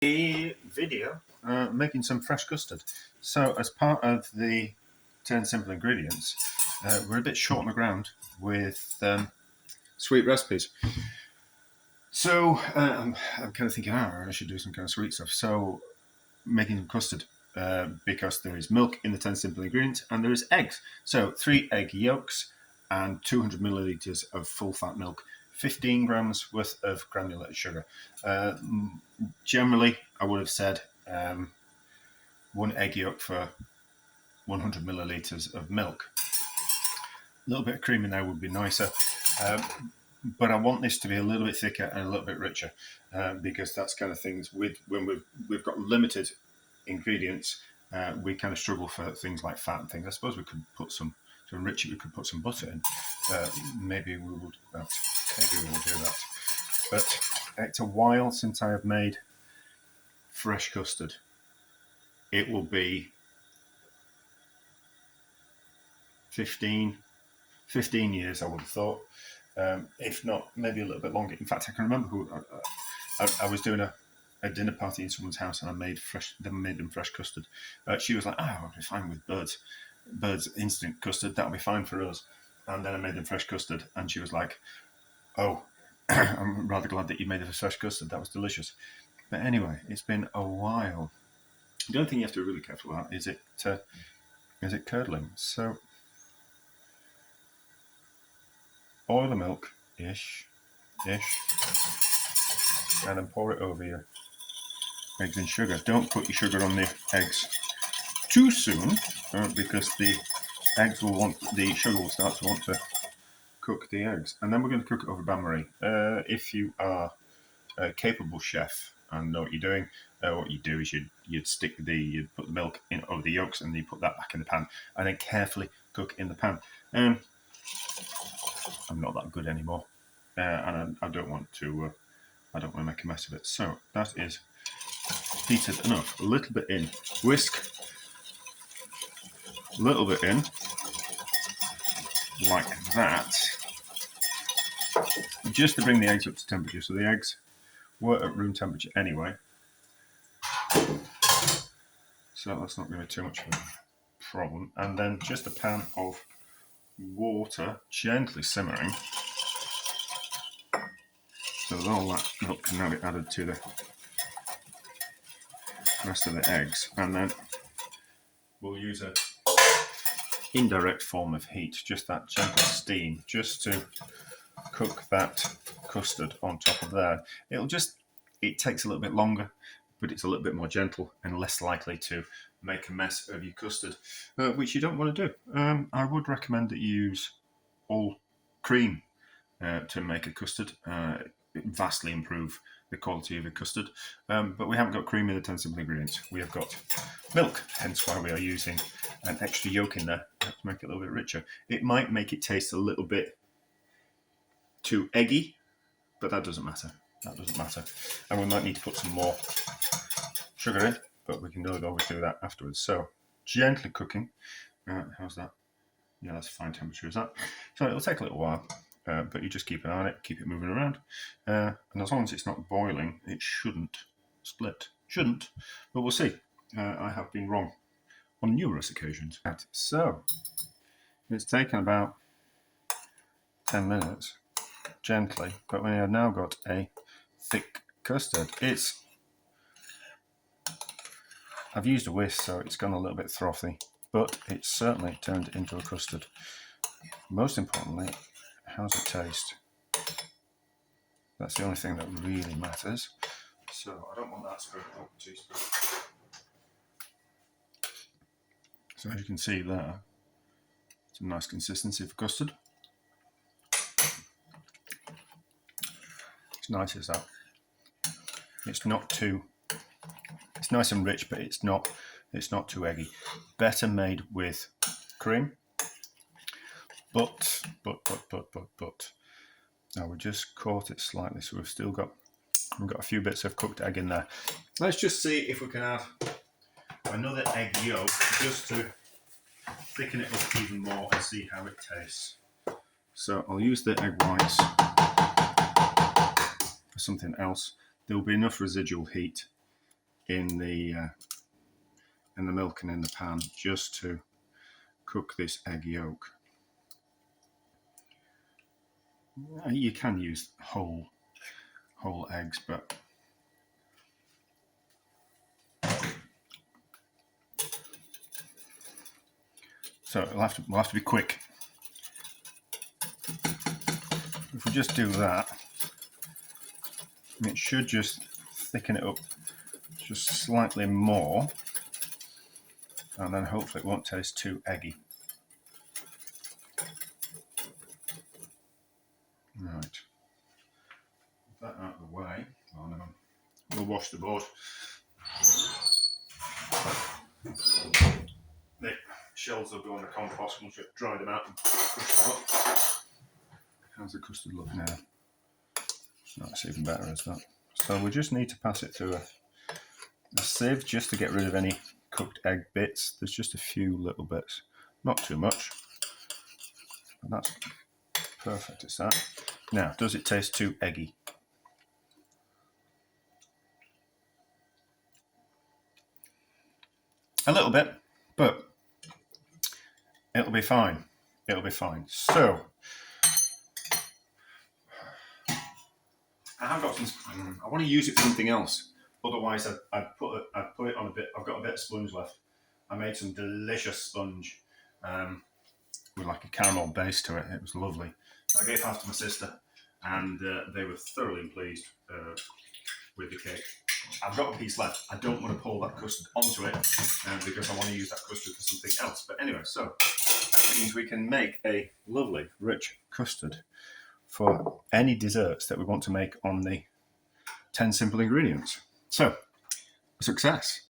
A video making some fresh custard. So as part of the 10 simple ingredients, we're a bit short on the ground with sweet recipes. So I'm kind of thinking, I should do some kind of sweet stuff. So making some custard because there is milk in the 10 simple ingredients and there is eggs. So 3 egg yolks and 200 millilitres of full fat milk. 15 grams worth of granulated sugar. Generally, I would have said 1 egg yolk for 100 millilitres of milk. A little bit of cream in there would be nicer, but I want this to be a little bit thicker and a little bit richer because that's kind of things when we've got limited ingredients, we kind of struggle for things like fat and things. I suppose we could put some, to enrich it, we could put some butter in. Maybe we will do that. But it's a while since I have made fresh custard. It will be 15 years, I would have thought. If not, maybe a little bit longer. In fact, I can remember I was doing a dinner party in someone's house and I made them fresh custard. She was like, I'll be fine with Bird's instant custard, that'll be fine for us. And then I made them fresh custard and she was like, oh, I'm rather glad that you made it fresh custard. That was delicious. But anyway, it's been a while. The only thing you have to be really careful about is it curdling. So boil the milk, ish, and then pour it over your eggs and sugar. Don't put your sugar on the eggs too soon because the sugar will start to want to cook the eggs, and then we're going to cook it over bain-marie. If you are a capable chef and know what you're doing, what you do is you'd put the milk in over the yolks and you put that back in the pan and then carefully cook in the pan. I'm not that good anymore, and I don't want to make a mess of it. So that is heated enough. A little bit in, whisk, a little bit in, like that, just to bring the eggs up to temperature. So the eggs were at room temperature anyway, so that's not going to be too much of a problem. And then just a pan of water gently simmering, so that all that milk can now be added to the rest of the eggs, and then we'll use an indirect form of heat, just that gentle steam, just to cook that custard on top of there. It takes a little bit longer, but it's a little bit more gentle and less likely to make a mess of your custard, which you don't want to do. I would recommend that you use all cream to make a custard. It vastly improve the quality of a custard, but we haven't got cream in the 10 simple ingredients. We have got milk, hence why we are using an extra yolk in there to make it a little bit richer. It might make it taste a little bit too eggy, but that doesn't matter. And we might need to put some more sugar in, but we can always do that afterwards. So gently cooking. How's that? Yeah, that's a fine temperature, is that? So it'll take a little while, but you just keep an eye on it, keep it moving around, and as long as it's not boiling, it shouldn't split. Shouldn't, but we'll see. I have been wrong on numerous occasions. So it's taken about 10 minutes, gently, but we have now got a thick custard. I've used a whisk, so it's gone a little bit frothy, but it's certainly turned into a custard. Most importantly, how does it taste? That's the only thing that really matters. So I don't want that spoon, I want 2 spoons. So as you can see there, it's a nice consistency for custard. It's nice as that. It's nice and rich, but it's not too eggy. Better made with cream. But now we just caught it slightly, so we've got a few bits of cooked egg in there. Let's just see if we can have another egg yolk just to thicken it up even more and see how it tastes. So I'll use the egg whites for something else. There will be enough residual heat in the milk and in the pan just to cook this egg yolk. You can use whole eggs, but so we'll have to be quick. If we just do that, it should just thicken it up just slightly more, and then hopefully it won't taste too eggy. Right, put that out of the way. Oh no, we'll wash the board. The shells will go in the compost. We'll just dry them out and push them up. How's the custard look now? That's even better as that. So we just need to pass it through a sieve just to get rid of any cooked egg bits. There's just a few little bits, not too much, but that's perfect as that. Now, does it taste too eggy? A little bit, but it'll be fine. It'll be fine. So I have got some. I want to use it for something else. Otherwise, I'd put it on a bit. I've got a bit of sponge left. I made some delicious sponge with like a caramel base to it. It was lovely. I gave half to my sister, and they were thoroughly pleased with the cake. I've got a piece left. I don't want to pour that custard onto it because I want to use that custard for something else. But anyway, so that means we can make a lovely, rich custard for any desserts that we want to make on the 10 simple ingredients. So, a success.